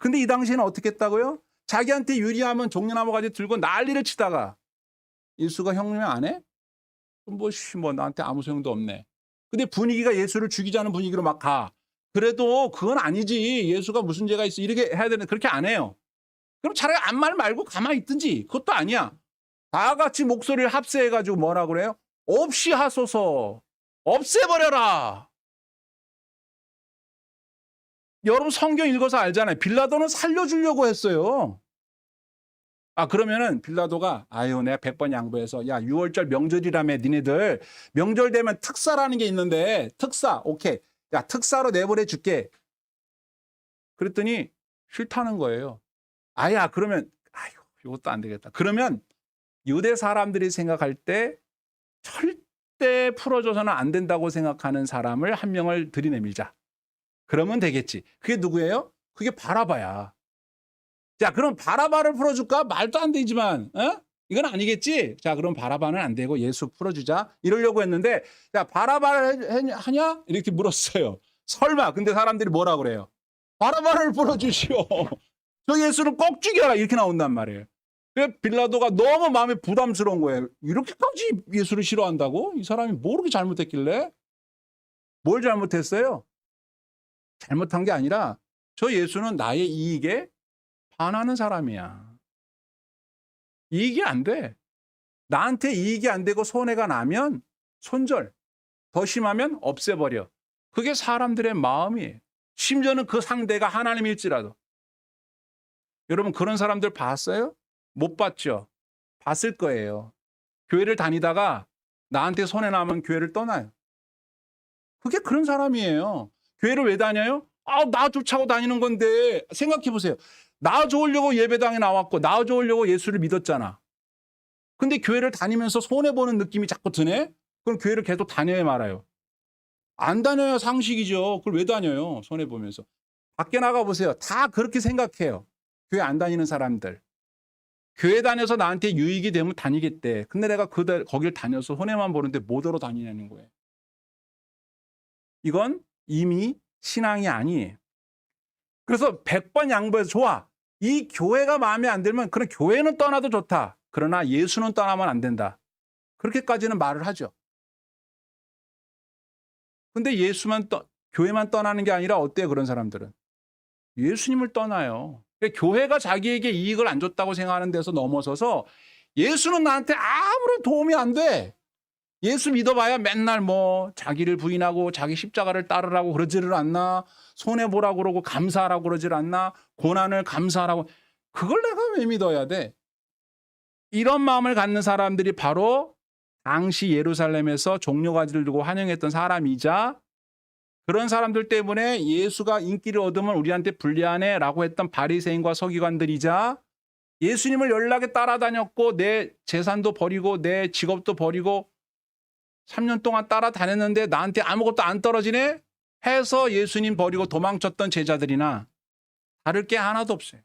근데 이 당시에는 어떻게 했다고요? 자기한테 유리하면 종려나무 가지 들고 난리를 치다가 예수가 형님 안 해? 뭐 나한테 아무 소용도 없네. 근데 분위기가 예수를 죽이자는 분위기로 막 가. 그래도 그건 아니지. 예수가 무슨 죄가 있어. 이렇게 해야 되는데 그렇게 안 해요. 그럼 차라리 아무 말 말고 가만히 있든지. 그것도 아니야. 다 같이 목소리를 합세해가지고 뭐라 그래요? 없이 하소서. 없애버려라. 여러분 성경 읽어서 알잖아요. 빌라도는 살려주려고 했어요. 그러면은 빌라도가 아유 내가 100번 양보해서 야 6월절 명절이라며 니네들 명절 되면 특사라는 게 있는데 특사 오케이 야 특사로 내보내 줄게. 그랬더니 싫다는 거예요. 아야 그러면 아유 이것도 안 되겠다. 그러면 유대 사람들이 생각할 때 절대 풀어줘서는 안 된다고 생각하는 사람을 한 명을 들이내밀자. 그러면 되겠지. 그게 누구예요? 그게 바라바야. 자, 그럼 바라바를 풀어줄까? 말도 안 되지만, 이건 아니겠지? 자, 그럼 바라바는 안 되고 예수 풀어주자. 이러려고 했는데, 자, 바라바를 하냐? 이렇게 물었어요. 설마. 근데 사람들이 뭐라 그래요? 바라바를 풀어주시오. 저 예수를 꼭 죽여라. 이렇게 나온단 말이에요. 그래서 빌라도가 너무 마음이 부담스러운 거예요. 이렇게까지 예수를 싫어한다고? 이 사람이 뭐 그렇게 잘못했길래? 뭘 잘못했어요? 잘못한 게 아니라 저 예수는 나의 이익에 반하는 사람이야. 이익이 안 돼. 나한테 이익이 안 되고 손해가 나면 손절, 더 심하면 없애버려. 그게 사람들의 마음이에요. 심지어는 그 상대가 하나님일지라도. 여러분 그런 사람들 봤어요? 못 봤죠? 봤을 거예요. 교회를 다니다가 나한테 손해 나면 교회를 떠나요. 그게 그런 사람이에요. 교회를 왜 다녀요? 나 쫓아고 다니는 건데 생각해 보세요. 나 좋으려고 예배당에 나왔고 나 좋으려고 예수를 믿었잖아. 근데 교회를 다니면서 손해보는 느낌이 자꾸 드네? 그럼 교회를 계속 다녀야 말아요. 안 다녀야 상식이죠. 그걸 왜 다녀요? 손해보면서. 밖에 나가보세요. 다 그렇게 생각해요. 교회 안 다니는 사람들. 교회 다녀서 나한테 유익이 되면 다니겠대. 근데 내가 거길 다녀서 손해만 보는데 뭐더러 다니냐는 거예요. 이건 이미 신앙이 아니에요. 그래서 100번 양보해서 좋아. 이 교회가 마음에 안 들면 그런 교회는 떠나도 좋다. 그러나 예수는 떠나면 안 된다. 그렇게까지는 말을 하죠. 근데 교회만 떠나는 게 아니라 어때요, 그런 사람들은? 예수님을 떠나요. 그러니까 교회가 자기에게 이익을 안 줬다고 생각하는 데서 넘어서서 예수는 나한테 아무런 도움이 안 돼. 예수 믿어봐야 맨날 뭐 자기를 부인하고 자기 십자가를 따르라고 그러지를 않나? 손해보라고 그러고 감사하라고 그러질 않나? 고난을 감사하라고. 그걸 내가 왜 믿어야 돼? 이런 마음을 갖는 사람들이 바로 당시 예루살렘에서 종려가지를 두고 환영했던 사람이자 그런 사람들 때문에 예수가 인기를 얻으면 우리한테 불리하네 라고 했던 바리새인과 서기관들이자 예수님을 연락에 따라다녔고 내 재산도 버리고 내 직업도 버리고 3년 동안 따라다녔는데 나한테 아무것도 안 떨어지네 해서 예수님 버리고 도망쳤던 제자들이나 다를 게 하나도 없어요.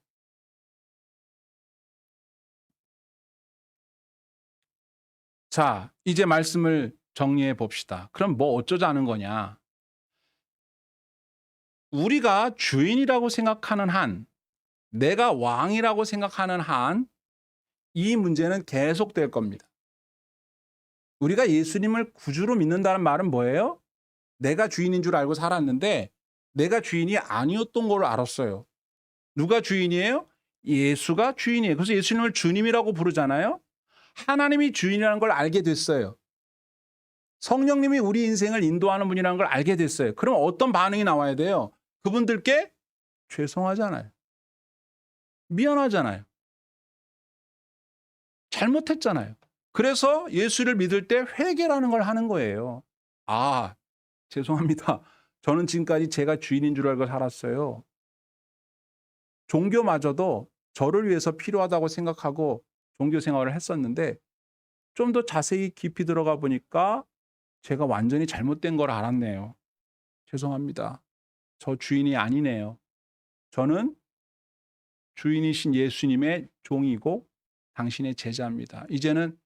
자, 이제 말씀을 정리해 봅시다. 그럼 뭐 어쩌자는 거냐? 우리가 주인이라고 생각하는 한, 내가 왕이라고 생각하는 한, 이 문제는 계속될 겁니다. 우리가 예수님을 구주로 믿는다는 말은 뭐예요? 내가 주인인 줄 알고 살았는데 내가 주인이 아니었던 걸 알았어요. 누가 주인이에요? 예수가 주인이에요. 그래서 예수님을 주님이라고 부르잖아요. 하나님이 주인이라는 걸 알게 됐어요. 성령님이 우리 인생을 인도하는 분이라는 걸 알게 됐어요. 그럼 어떤 반응이 나와야 돼요? 그분들께 죄송하잖아요. 미안하잖아요. 잘못했잖아요. 그래서 예수를 믿을 때 회개라는 걸 하는 거예요. 죄송합니다. 저는 지금까지 제가 주인인 줄 알고 살았어요. 종교마저도 저를 위해서 필요하다고 생각하고 종교 생활을 했었는데 좀 더 자세히 깊이 들어가 보니까 제가 완전히 잘못된 걸 알았네요. 죄송합니다. 저 주인이 아니네요. 저는 주인이신 예수님의 종이고 당신의 제자입니다. 이제는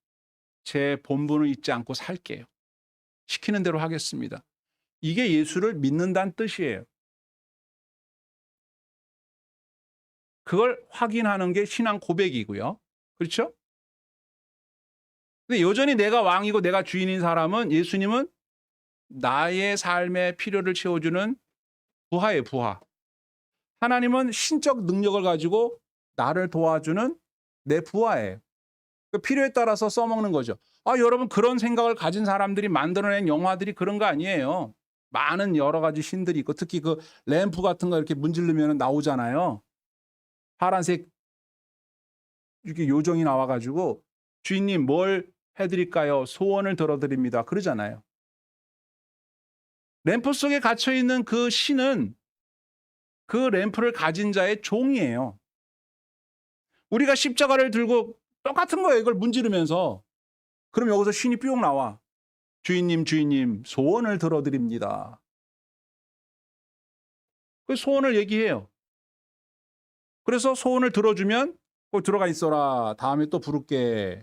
제 본분을 잊지 않고 살게요. 시키는 대로 하겠습니다. 이게 예수를 믿는다는 뜻이에요. 그걸 확인하는 게 신앙 고백이고요. 그렇죠? 근데 여전히 내가 왕이고 내가 주인인 사람은 예수님은 나의 삶의 필요를 채워주는 부하예요, 부하. 하나님은 신적 능력을 가지고 나를 도와주는 내 부하예요. 그 필요에 따라서 써먹는 거죠. 여러분 그런 생각을 가진 사람들이 만들어낸 영화들이 그런 거 아니에요. 많은 여러 가지 신들이 있고 특히 그 램프 같은 거 이렇게 문지르면 나오잖아요. 파란색 이렇게 요정이 나와가지고 주인님 뭘 해드릴까요? 소원을 들어드립니다. 그러잖아요. 램프 속에 갇혀 있는 그 신은 그 램프를 가진 자의 종이에요. 우리가 십자가를 들고 똑같은 거예요. 이걸 문지르면서. 그럼 여기서 신이 뿅 나와. 주인님, 주인님, 소원을 들어드립니다. 그 소원을 얘기해요. 그래서 소원을 들어주면 꼭 들어가 있어라. 다음에 또 부를게.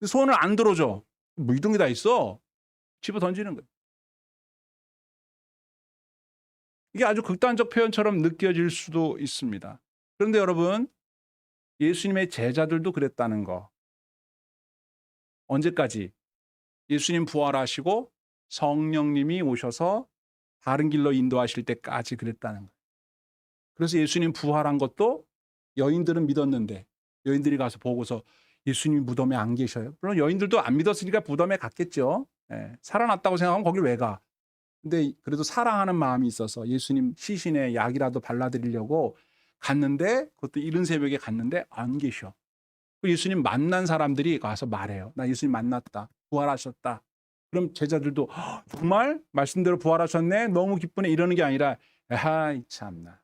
소원을 안 들어줘. 뭐 이런 게 다 있어. 집어 던지는 거예요. 이게 아주 극단적 표현처럼 느껴질 수도 있습니다. 그런데 여러분, 예수님의 제자들도 그랬다는 거. 언제까지? 예수님 부활하시고 성령님이 오셔서 다른 길로 인도하실 때까지 그랬다는 거예요. 그래서 예수님 부활한 것도 여인들은 믿었는데 여인들이 가서 보고서 예수님이 무덤에 안 계셔요. 물론 여인들도 안 믿었으니까 무덤에 갔겠죠. 살아났다고 생각하면 거길 왜 가? 근데 그래도 사랑하는 마음이 있어서 예수님 시신에 약이라도 발라드리려고 갔는데 그것도 이른 새벽에 갔는데 안 계셔. 예수님 만난 사람들이 가서 말해요. 나 예수님 만났다. 부활하셨다. 그럼 제자들도 정말 말씀대로 부활하셨네. 너무 기쁘네. 이러는 게 아니라 아이 참나.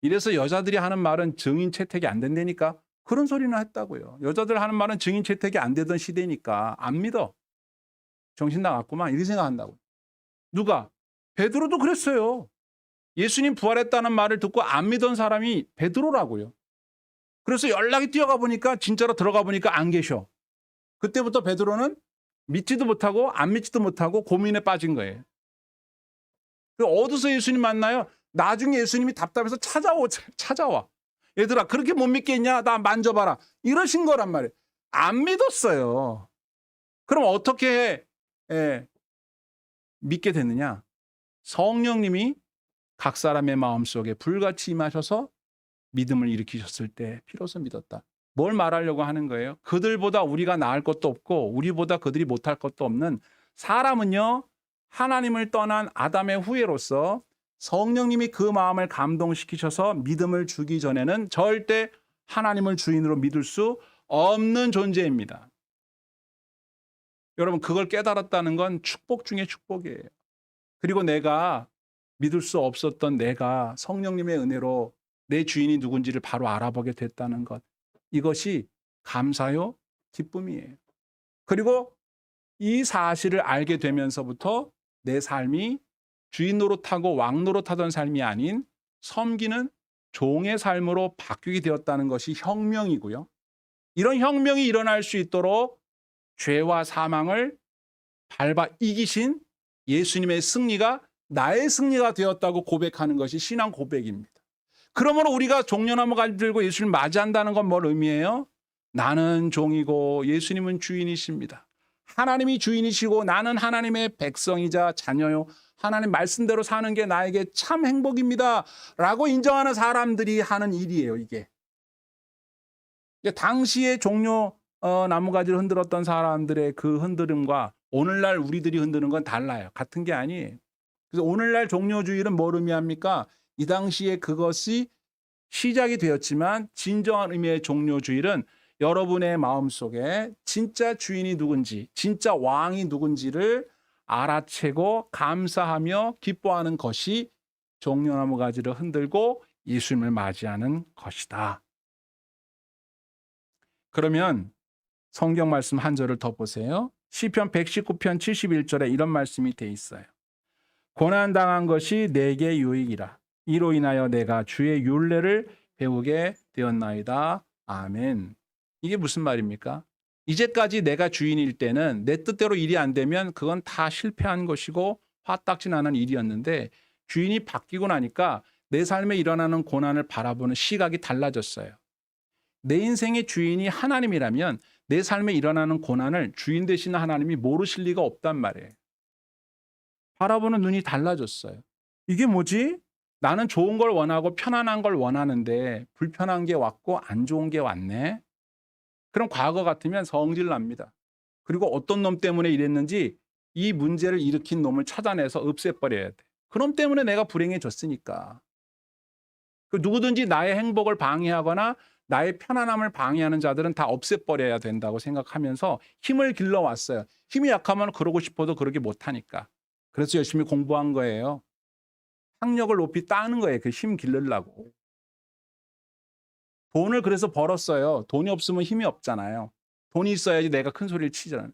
이래서 여자들이 하는 말은 증인 채택이 안 된다니까. 그런 소리는 했다고요. 여자들 하는 말은 증인 채택이 안 되던 시대니까 안 믿어. 정신 나갔구만. 이렇게 생각한다고. 누가? 베드로도 그랬어요. 예수님 부활했다는 말을 듣고 안 믿은 사람이 베드로라고요. 그래서 연락이 뛰어가 보니까 진짜로 들어가 보니까 안 계셔. 그때부터 베드로는 믿지도 못하고 안 믿지도 못하고 고민에 빠진 거예요. 어디서 예수님 만나요? 나중에 예수님이 답답해서 찾아와. 얘들아 그렇게 못 믿겠냐? 나 만져봐라. 이러신 거란 말이에요. 안 믿었어요. 그럼 어떻게 믿게 됐느냐? 성령님이 각 사람의 마음속에 불같이 임하셔서 믿음을 일으키셨을 때 비로소 믿었다. 뭘 말하려고 하는 거예요? 그들보다 우리가 나을 것도 없고 우리보다 그들이 못할 것도 없는 사람은요. 하나님을 떠난 아담의 후예로서 성령님이 그 마음을 감동시키셔서 믿음을 주기 전에는 절대 하나님을 주인으로 믿을 수 없는 존재입니다. 여러분 그걸 깨달았다는 건 축복 중에 축복이에요. 그리고 내가 믿을 수 없었던 내가 성령님의 은혜로 내 주인이 누군지를 바로 알아보게 됐다는 것. 이것이 감사요, 기쁨이에요. 그리고 이 사실을 알게 되면서부터 내 삶이 주인 노릇하고 왕 노릇하던 삶이 아닌 섬기는 종의 삶으로 바뀌게 되었다는 것이 혁명이고요. 이런 혁명이 일어날 수 있도록 죄와 사망을 밟아 이기신 예수님의 승리가 나의 승리가 되었다고 고백하는 것이 신앙 고백입니다. 그러므로 우리가 종려나무 가지 들고 예수님을 맞이한다는 건 뭘 의미해요? 나는 종이고 예수님은 주인이십니다. 하나님이 주인이시고 나는 하나님의 백성이자 자녀요. 하나님 말씀대로 사는 게 나에게 참 행복입니다. 라고 인정하는 사람들이 하는 일이에요, 이게. 당시에 종려 나무가지를 흔들었던 사람들의 그 흔들음과 오늘날 우리들이 흔드는 건 달라요. 같은 게 아니에요. 그래서 오늘날 종려주일은 뭘 의미합니까? 이 당시에 그것이 시작이 되었지만 진정한 의미의 종려주일은 여러분의 마음속에 진짜 주인이 누군지, 진짜 왕이 누군지를 알아채고 감사하며 기뻐하는 것이 종려나무 가지를 흔들고 예수님을 맞이하는 것이다. 그러면 성경 말씀 한 절을 더 보세요. 시편 119편 71절에 이런 말씀이 돼 있어요. 고난당한 것이 내게 유익이라. 이로 인하여 내가 주의 율례를 배우게 되었나이다. 아멘. 이게 무슨 말입니까? 이제까지 내가 주인일 때는 내 뜻대로 일이 안 되면 그건 다 실패한 것이고 화딱지 나는 일이었는데 주인이 바뀌고 나니까 내 삶에 일어나는 고난을 바라보는 시각이 달라졌어요. 내 인생의 주인이 하나님이라면 내 삶에 일어나는 고난을 주인 되시는 하나님이 모르실 리가 없단 말이에요. 바라보는 눈이 달라졌어요. 이게 뭐지? 나는 좋은 걸 원하고 편안한 걸 원하는데 불편한 게 왔고 안 좋은 게 왔네. 그럼 과거 같으면 성질 납니다. 그리고 어떤 놈 때문에 이랬는지 이 문제를 일으킨 놈을 찾아내서 없애버려야 돼. 그놈 때문에 내가 불행해졌으니까. 누구든지 나의 행복을 방해하거나 나의 편안함을 방해하는 자들은 다 없애버려야 된다고 생각하면서 힘을 길러왔어요. 힘이 약하면 그러고 싶어도 그러게 못하니까. 그래서 열심히 공부한 거예요. 학력을 높이 따는 거예요. 그 힘 기르려고. 돈을 그래서 벌었어요. 돈이 없으면 힘이 없잖아요. 돈이 있어야지 내가 큰 소리를 치잖아요.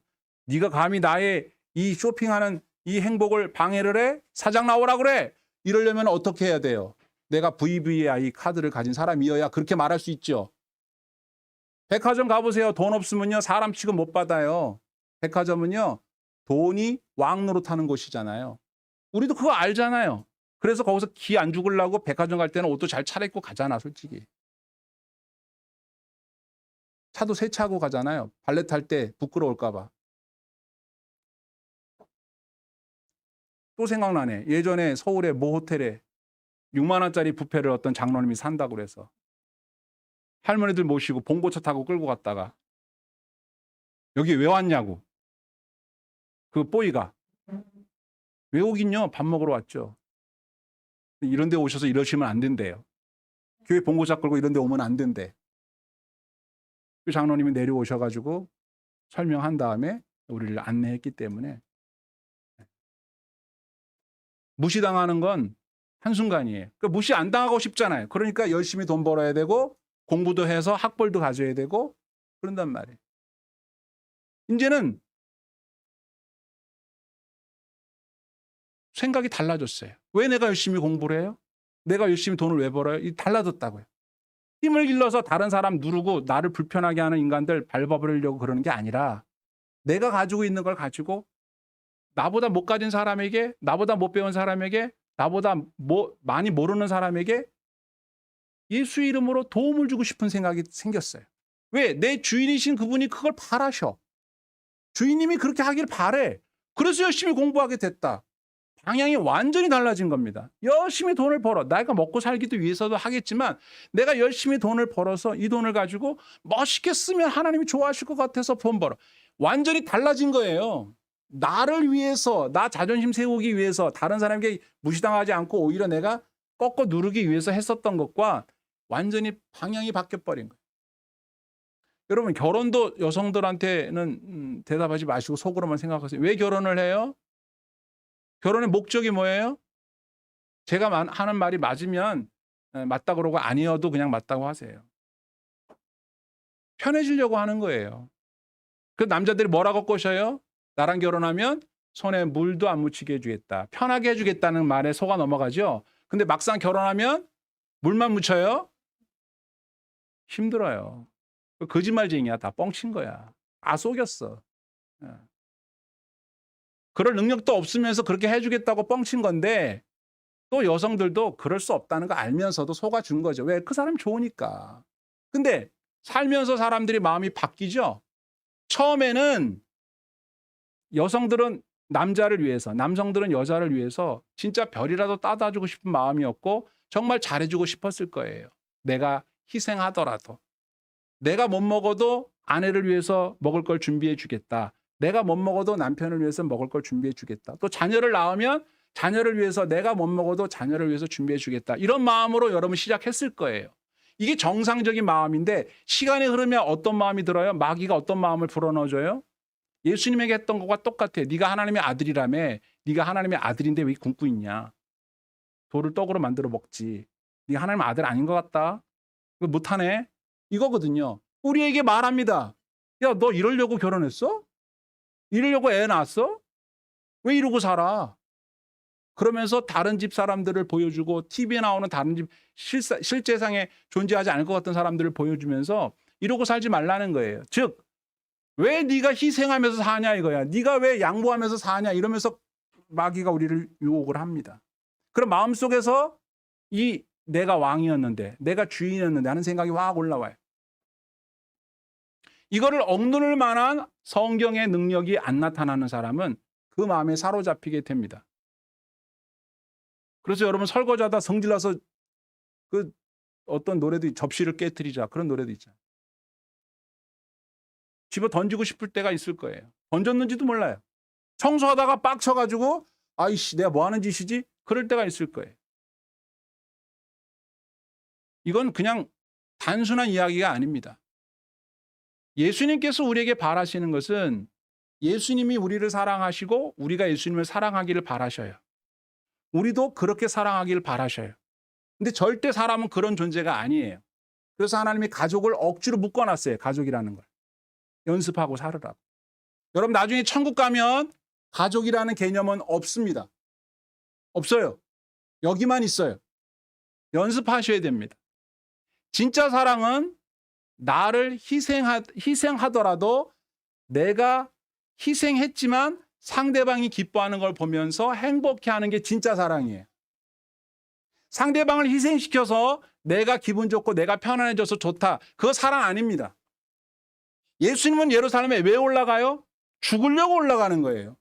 네가 감히 나의 이 쇼핑하는 이 행복을 방해를 해? 사장 나오라 그래! 이러려면 어떻게 해야 돼요? 내가 VVI 카드를 가진 사람이어야 그렇게 말할 수 있죠. 백화점 가보세요. 돈 없으면요. 사람 취급 못 받아요. 백화점은요. 돈이 왕노릇하는 곳이잖아요. 우리도 그거 알잖아요. 그래서 거기서 기 안 죽으려고 백화점 갈 때는 옷도 잘 차려입고 가잖아, 솔직히. 차도 세차하고 가잖아요. 발레 탈 때 부끄러울까 봐. 또 생각나네. 예전에 서울의 모 호텔에 6만 원짜리 뷔페를 어떤 장로님이 산다고 그래서 할머니들 모시고 봉고차 타고 끌고 갔다가 여기 왜 왔냐고. 그 뽀이가. 왜 오긴요? 밥 먹으러 왔죠. 이런 데 오셔서 이러시면 안 된대요. 교회 봉고차 끌고 이런 데 오면 안 된대. 그 장로님이 내려오셔가지고 설명한 다음에 우리를 안내했기 때문에 무시당하는 건 한순간이에요. 그러니까 무시 안 당하고 싶잖아요. 그러니까 열심히 돈 벌어야 되고 공부도 해서 학벌도 가져야 되고 그런단 말이에요. 이제는 생각이 달라졌어요. 왜 내가 열심히 공부를 해요? 내가 열심히 돈을 왜 벌어요? 달라졌다고요. 힘을 길러서 다른 사람 누르고 나를 불편하게 하는 인간들 밟아버리려고 그러는 게 아니라 내가 가지고 있는 걸 가지고 나보다 못 가진 사람에게, 나보다 못 배운 사람에게, 나보다 많이 모르는 사람에게 예수 이름으로 도움을 주고 싶은 생각이 생겼어요. 왜? 내 주인이신 그분이 그걸 바라셔. 주인님이 그렇게 하길 바래. 그래서 열심히 공부하게 됐다. 방향이 완전히 달라진 겁니다. 열심히 돈을 벌어. 내가 먹고 살기도 위해서도 하겠지만 내가 열심히 돈을 벌어서 이 돈을 가지고 멋있게 쓰면 하나님이 좋아하실 것 같아서 돈 벌어. 완전히 달라진 거예요. 나를 위해서, 나 자존심 세우기 위해서 다른 사람에게 무시당하지 않고 오히려 내가 꺾어 누르기 위해서 했었던 것과 완전히 방향이 바뀌어버린 거예요. 여러분 결혼도 여성들한테는 대답하지 마시고 속으로만 생각하세요. 왜 결혼을 해요? 결혼의 목적이 뭐예요? 제가 하는 말이 맞으면 맞다 그러고 아니어도 그냥 맞다고 하세요. 편해지려고 하는 거예요. 그 남자들이 뭐라고 꼬셔요? 나랑 결혼하면 손에 물도 안 묻히게 해주겠다. 편하게 해주겠다는 말에 속아 넘어가죠. 근데 막상 결혼하면 물만 묻혀요? 힘들어요. 거짓말쟁이야. 다 뻥친 거야. 속였어. 그럴 능력도 없으면서 그렇게 해주겠다고 뻥친 건데 또 여성들도 그럴 수 없다는 거 알면서도 속아준 거죠. 왜? 그 사람 좋으니까. 근데 살면서 사람들이 마음이 바뀌죠. 처음에는 여성들은 남자를 위해서, 남성들은 여자를 위해서 진짜 별이라도 따다 주고 싶은 마음이었고 정말 잘해주고 싶었을 거예요. 내가 희생하더라도. 내가 못 먹어도 아내를 위해서 먹을 걸 준비해 주겠다. 내가 못 먹어도 남편을 위해서 먹을 걸 준비해 주겠다. 또 자녀를 낳으면 자녀를 위해서 내가 못 먹어도 자녀를 위해서 준비해 주겠다. 이런 마음으로 여러분 시작했을 거예요. 이게 정상적인 마음인데 시간이 흐르면 어떤 마음이 들어요? 마귀가 어떤 마음을 불어넣어줘요? 예수님에게 했던 것과 똑같아. 네가 하나님의 아들이라며. 네가 하나님의 아들인데 왜 굶고 있냐. 돌을 떡으로 만들어 먹지. 네가 하나님의 아들 아닌 것 같다. 이거 못하네. 이거거든요. 우리에게 말합니다. 야, 너 이러려고 결혼했어? 이러려고 애 낳았어? 왜 이러고 살아? 그러면서 다른 집 사람들을 보여주고 TV에 나오는 다른 집 실제상에 존재하지 않을 것 같은 사람들을 보여주면서 이러고 살지 말라는 거예요. 즉 왜 네가 희생하면서 사냐 이거야. 네가 왜 양보하면서 사냐 이러면서 마귀가 우리를 유혹을 합니다. 그럼 마음속에서 이 내가 왕이었는데, 내가 주인이었는데 하는 생각이 확 올라와요. 이거를 억누를 만한 성경의 능력이 안 나타나는 사람은 그 마음에 사로잡히게 됩니다. 그래서 여러분 설거지하다 성질나서 그 어떤 노래도 접시를 깨트리자 그런 노래도 있잖아요. 집어 던지고 싶을 때가 있을 거예요. 던졌는지도 몰라요. 청소하다가 빡쳐가지고 아이씨 내가 뭐 하는 짓이지? 그럴 때가 있을 거예요. 이건 그냥 단순한 이야기가 아닙니다. 예수님께서 우리에게 바라시는 것은 예수님이 우리를 사랑하시고 우리가 예수님을 사랑하기를 바라셔요. 우리도 그렇게 사랑하기를 바라셔요. 근데 절대 사람은 그런 존재가 아니에요. 그래서 하나님이 가족을 억지로 묶어놨어요. 가족이라는 걸. 연습하고 살으라고. 여러분 나중에 천국 가면 가족이라는 개념은 없습니다. 없어요. 여기만 있어요. 연습하셔야 됩니다. 진짜 사랑은 나를 희생하더라도 내가 희생했지만 상대방이 기뻐하는 걸 보면서 행복해하는 게 진짜 사랑이에요. 상대방을 희생시켜서 내가 기분 좋고 내가 편안해져서 좋다. 그거 사랑 아닙니다. 예수님은 예루살렘에 왜 올라가요? 죽으려고 올라가는 거예요.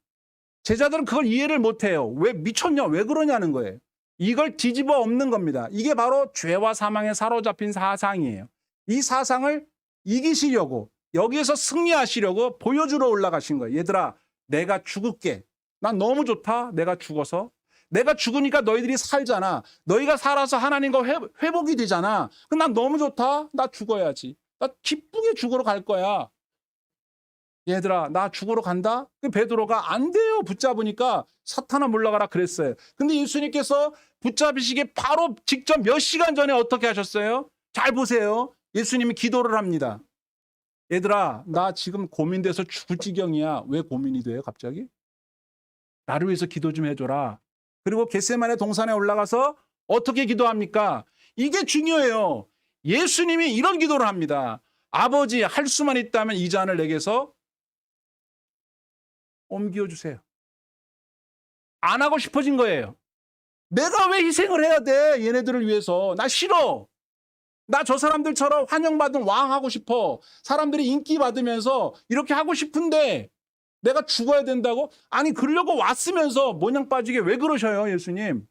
제자들은 그걸 이해를 못해요. 왜 미쳤냐? 왜 그러냐는 거예요. 이걸 뒤집어 엎는 겁니다. 이게 바로 죄와 사망에 사로잡힌 사상이에요. 이 사상을 이기시려고 여기에서 승리하시려고 보여주러 올라가신 거예요. 얘들아 내가 죽을게. 난 너무 좋다. 내가 죽어서. 내가 죽으니까 너희들이 살잖아. 너희가 살아서 하나님과 회복이 되잖아. 그럼 난 너무 좋다. 나 죽어야지. 나 기쁘게 죽으러 갈 거야. 얘들아 나 죽으러 간다? 베드로가 안 돼요. 붙잡으니까 사탄아 물러가라 그랬어요. 근데 예수님께서 붙잡으시기 바로 직접 몇 시간 전에 어떻게 하셨어요? 잘 보세요. 예수님이 기도를 합니다. 얘들아 나 지금 고민돼서 죽을 지경이야. 왜 고민이 돼요 갑자기? 나를 위해서 기도 좀 해줘라. 그리고 겟세마네 동산에 올라가서 어떻게 기도합니까? 이게 중요해요. 예수님이 이런 기도를 합니다. 아버지 할 수만 있다면 이 잔을 내게서 옮겨주세요. 안 하고 싶어진 거예요. 내가 왜 희생을 해야 돼? 얘네들을 위해서. 나 싫어. 나 저 사람들처럼 환영받은 왕 하고 싶어. 사람들이 인기 받으면서 이렇게 하고 싶은데 내가 죽어야 된다고? 아니 그러려고 왔으면서 모냥 빠지게 왜 그러셔요 예수님?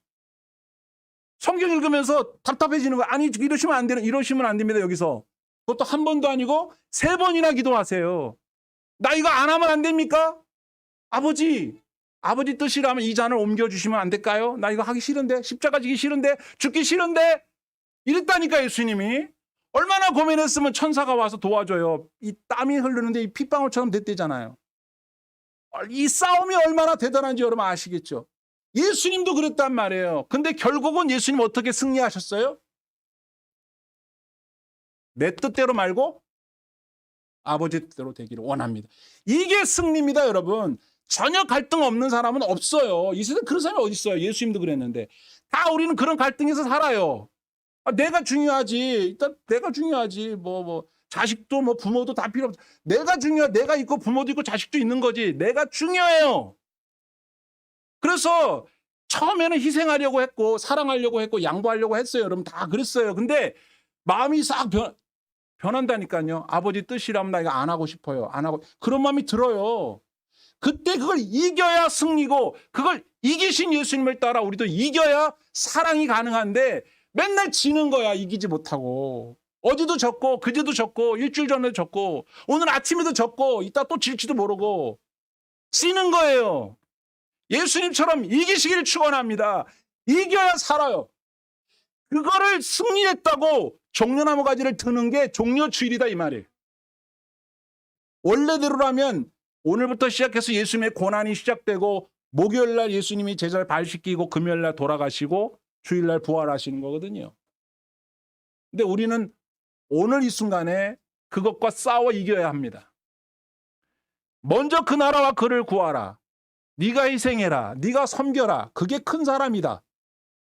성경 읽으면서 답답해지는 거야. 아니 이러시면 안 되는, 이러시면 안 됩니다 여기서. 그것도 한 번도 아니고 3번이나 기도하세요. 나 이거 안 하면 안 됩니까? 아버지 뜻이라면 이 잔을 옮겨주시면 안 될까요? 나 이거 하기 싫은데, 십자가 지기 싫은데, 죽기 싫은데 이랬다니까 예수님이. 얼마나 고민했으면 천사가 와서 도와줘요. 이 땀이 흐르는데 이 핏방울처럼 됐대잖아요. 이 싸움이 얼마나 대단한지 여러분 아시겠죠? 예수님도 그랬단 말이에요. 근데 결국은 예수님 어떻게 승리하셨어요? 내 뜻대로 말고 아버지 뜻대로 되기를 원합니다. 이게 승리입니다 여러분. 전혀 갈등 없는 사람은 없어요. 이 세상에 그런 사람이 어디 있어요? 예수님도 그랬는데. 다 우리는 그런 갈등에서 살아요. 내가 중요하지. 일단 내가 중요하지. 자식도 부모도 다 필요 없어. 내가 중요해. 내가 있고 부모도 있고 자식도 있는 거지. 내가 중요해요. 그래서 처음에는 희생하려고 했고 사랑하려고 했고 양보하려고 했어요. 여러분 다 그랬어요. 근데 마음이 싹 변한다니까요. 아버지 뜻이라면 나 이거 안 하고 싶어요. 안 하고. 그런 마음이 들어요. 그때 그걸 이겨야 승리고 그걸 이기신 예수님을 따라 우리도 이겨야 사랑이 가능한데 맨날 지는 거야. 이기지 못하고. 어제도 졌고 그제도 졌고 일주일 전에도 졌고 오늘 아침에도 졌고 이따 또 질지도 모르고 지는 거예요. 예수님처럼 이기시기를 축원합니다. 이겨야 살아요. 그거를 승리했다고 종려나무 가지를 드는 게 종려주일이다 이 말이에요. 원래대로라면 오늘부터 시작해서 예수님의 고난이 시작되고 목요일날 예수님이 제자를 발씻기고 금요일날 돌아가시고 주일날 부활하시는 거거든요. 근데 우리는 오늘 이 순간에 그것과 싸워 이겨야 합니다. 먼저 그 나라와 그를 구하라. 네가 희생해라. 네가 섬겨라. 그게 큰 사람이다.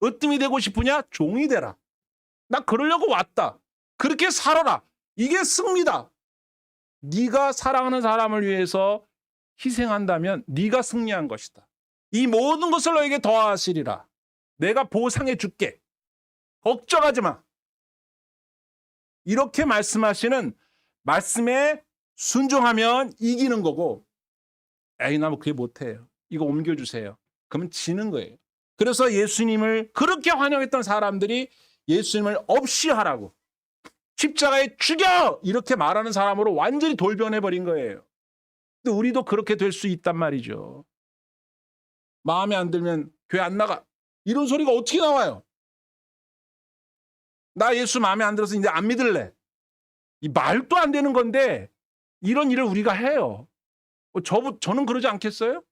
으뜸이 되고 싶으냐? 종이 되라. 나 그러려고 왔다. 그렇게 살아라. 이게 승리다. 네가 사랑하는 사람을 위해서 희생한다면 네가 승리한 것이다. 이 모든 것을 너에게 더하시리라. 내가 보상해 줄게. 걱정하지 마. 이렇게 말씀하시는 말씀에 순종하면 이기는 거고, 에이, 나 뭐 그게 못해요. 이거 옮겨주세요. 그러면 지는 거예요. 그래서 예수님을 그렇게 환영했던 사람들이 예수님을 없이 하라고, 십자가에 죽여! 이렇게 말하는 사람으로 완전히 돌변해버린 거예요. 근데 우리도 그렇게 될 수 있단 말이죠. 마음에 안 들면 교회 안 나가. 이런 소리가 어떻게 나와요? 나 예수 마음에 안 들어서 이제 안 믿을래. 이 말도 안 되는 건데 이런 일을 우리가 해요. 저는 그러지 않겠어요?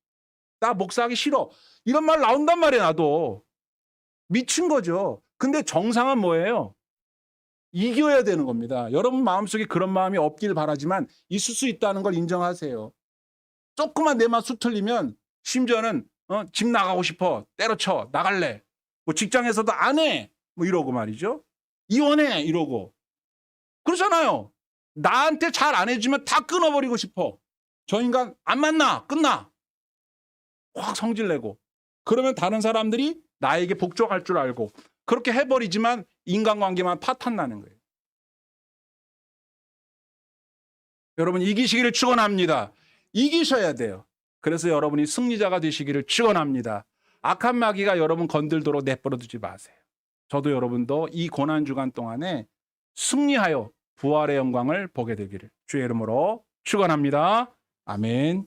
나 목사하기 싫어. 이런 말 나온단 말이에요. 나도. 미친 거죠. 근데 정상은 뭐예요? 이겨야 되는 겁니다. 여러분 마음속에 그런 마음이 없길 바라지만 있을 수 있다는 걸 인정하세요. 조금만 내 말 수틀리면 심지어는 집 나가고 싶어. 때려쳐. 나갈래. 뭐 직장에서도 안 해. 뭐 이러고 말이죠. 이혼해. 이러고. 그렇잖아요. 나한테 잘 안 해주면 다 끊어버리고 싶어. 저 인간 안 만나. 끝나. 확 성질내고. 그러면 다른 사람들이 나에게 복종할 줄 알고 그렇게 해버리지만 인간관계만 파탄나는 거예요. 여러분 이기시기를 축원합니다. 이기셔야 돼요. 그래서 여러분이 승리자가 되시기를 축원합니다. 악한 마귀가 여러분 건들도록 내버려 두지 마세요. 저도 여러분도 이 고난주간 동안에 승리하여 부활의 영광을 보게 되기를 주의 이름으로 축원합니다. 아멘.